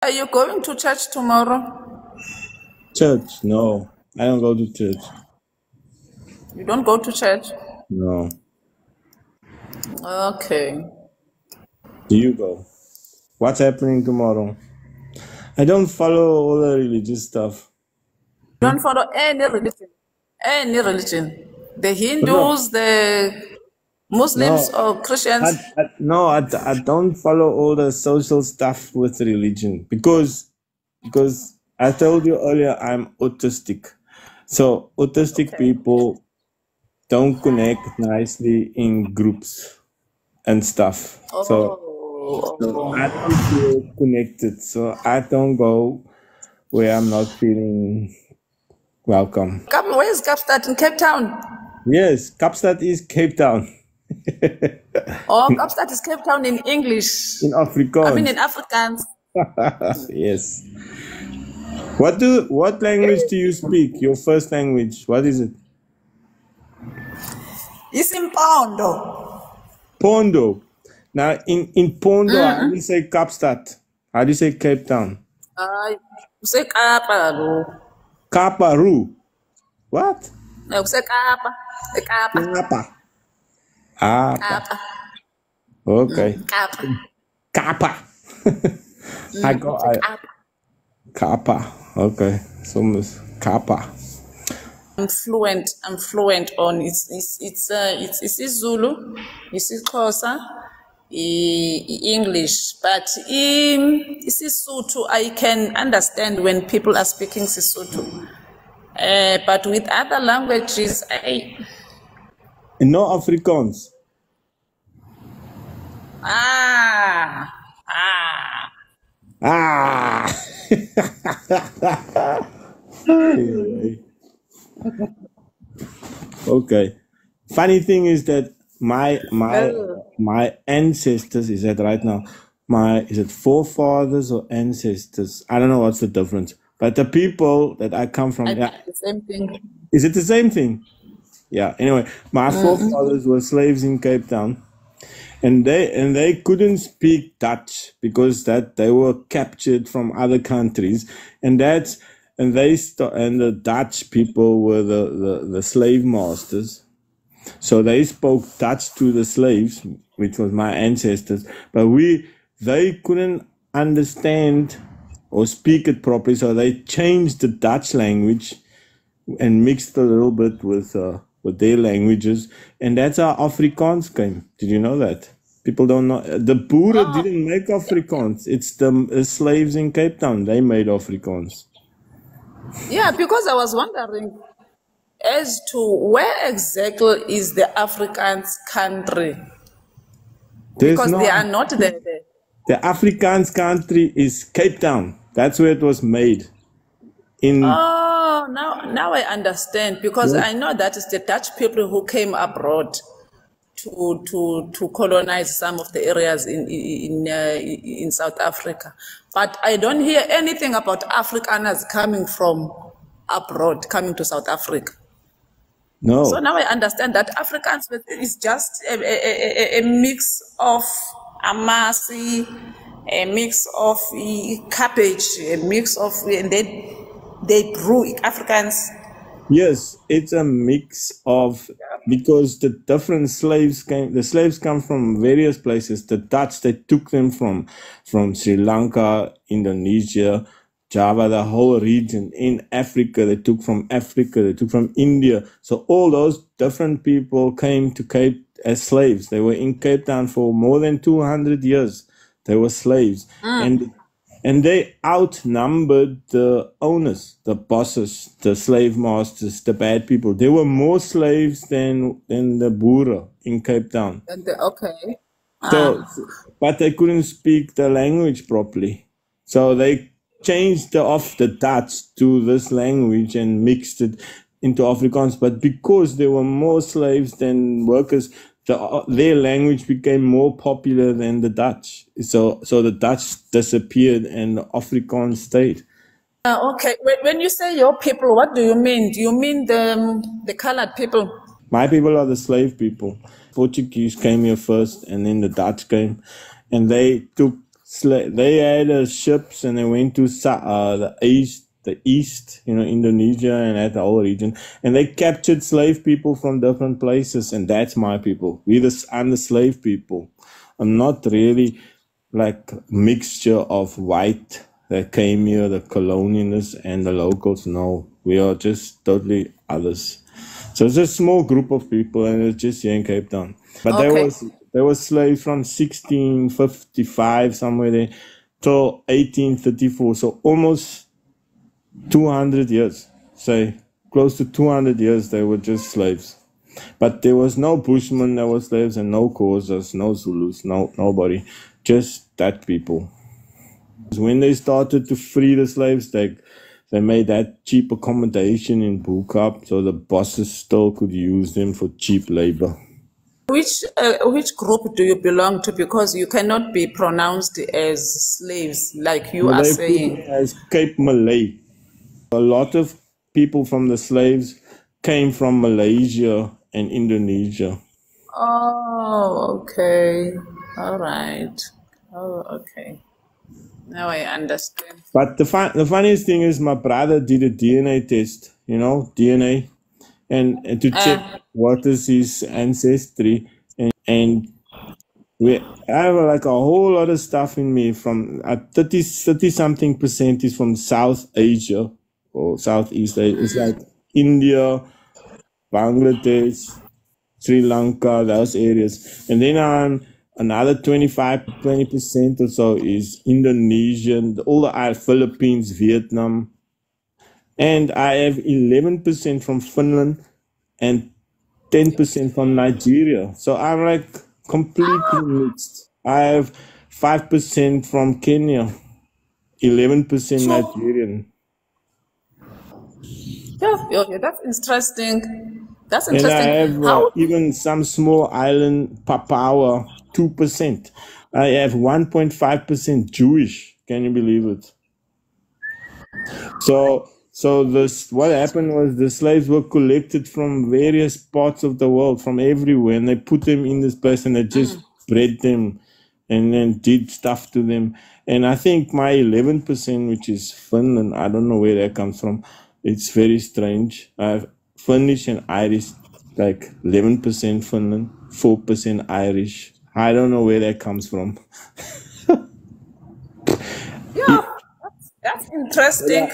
Are you going to church tomorrow? Church? No, I don't go to church. You don't go to church? No. Okay. Do you go? What's happening tomorrow? I don't follow all the religious stuff. Don't follow any religion. Any religion. The No, Hindus, the Muslims no, or Christians. I don't follow all the social stuff with religion because I told you earlier I'm autistic. So autistic Okay. people don't connect nicely in groups and stuff. So I Oh. don't feel connected. So I don't go where I'm not feeling welcome. Where is Kapstadt? In Cape Town? Yes, Kapstad is Cape Town Oh, Kapstadt is Cape Town in English. in I mean Afrikaans. in Afrikaans. Yes. What language do you speak? Your first language? What is it? Isimpondo. Pondo. Now in Pondo, how do you say Kapstad? How do you say Cape Town? Ay, kusekapa lo. Kaparu. What? Kusekapa. Ekapa. Kapa. Ah, Kapa. okay. Kapa. Kappa. I got I Kapa. Kappa. Okay. So Miss Kappa. I'm fluent on it's isiZulu, isiXhosa, English, but isiSotho I can understand when people are speaking Sesotho. But with other languages, No Afrikaans. ah. Ah. Okay. Funny thing is that my ancestors, is that right now? Is it forefathers or ancestors? I don't know what's the difference. But the people that I come from, I yeah, think the same thing. is it the same thing? Yeah. Anyway, my forefathers were slaves in Cape Town, and they couldn't speak Dutch because that they were captured from other countries, and the Dutch people were the slave masters. So they spoke Dutch to the slaves, which was my ancestors, but they couldn't understand or speak it properly, so they changed the Dutch language and mixed a little bit with their languages, and that's how Afrikaans came. Did you know that? People don't know. The Boere didn't make Afrikaans. It's the slaves in Cape Town. They made Afrikaans. Yeah, because I was wondering as to where exactly is the Afrikaans country, There's because they are no not there. The Afrikaans country is Cape Town. That's where it was made. Oh, now I understand, because I know that it's the Dutch people who came abroad to colonize some of the areas in South Africa, but I don't hear anything about Afrikaners coming from abroad, coming to South Africa. So No. now I understand that Afrikaans is just a mix of amasi, a mix of cabbage, a mix of, and they brew Afrikaans. Yes, it's a mix of, because the slaves come from various places. The Dutch, they took them from Sri Lanka, Indonesia, Java, the whole region. In Africa, they took from Africa, they took from India. So all those different people came to Cape as slaves. They were in Cape Town for more than 200 years. They were slaves. And they outnumbered the owners, the bosses, the slave masters, the bad people. There were more slaves than the Boere in Cape Town. Okay. So, but they couldn't speak the language properly. So they changed the Dutch to this language and mixed it into Afrikaans. But because there were more slaves than workers, their language became more popular than the Dutch. So the Dutch disappeared and Afrikaans stayed. Okay. When you say your people, what do you mean? Do you mean the colored people? My people are the slave people. Portuguese came here first, and then the Dutch came, and they took they had ships and they went to the east, Indonesia and that whole region, and they captured slave people from different places, and that's my people. I'm the slave people. I'm not really like mixture of white that came here, the colonialists and the locals. No, we are just totally others. So it's a small group of people, and it's just here in Cape Town. But there was slaves from 1655 somewhere there till 1834. So almost 200 years. Say close to 200 years they were just slaves. But there was no Bushmen that were slaves, and no Xhosas, no Zulus, nobody. Just that people. When they started to free the slaves, they made that cheap accommodation in Bukap, so the bosses still could use them for cheap labor. Which group do you belong to? Because you cannot be pronounced as slaves like you are saying. As Cape Malay. A lot of people from the slaves came from Malaysia and Indonesia. Oh, okay. All right. Oh, okay. Now I understand. But the funniest thing is my brother did a DNA test, DNA, and to check what is his ancestry. And I have like a whole lot of stuff in me from 30 something percent is from South Asia or Southeast Asia. It's like India, Bangladesh, Sri Lanka, those areas. And then another 20% or so is Indonesian, all the Philippines, Vietnam. And I have 11% from Finland and 10% from Nigeria. So I'm like completely mixed. I have 5% from Kenya, 11% Nigerian. Yeah, that's interesting. That's And interesting. I have even some small island, Papua, 2%. I have 1.5% Jewish. Can you believe it? So what happened was the slaves were collected from various parts of the world, from everywhere, and they put them in this place and they just bred them and then did stuff to them. And I think my 11%, which is Finland, I don't know where that comes from. It's very strange. I have Finnish and Irish, like 11% Finland, 4% Irish. I don't know where that comes from. Yeah, that's interesting.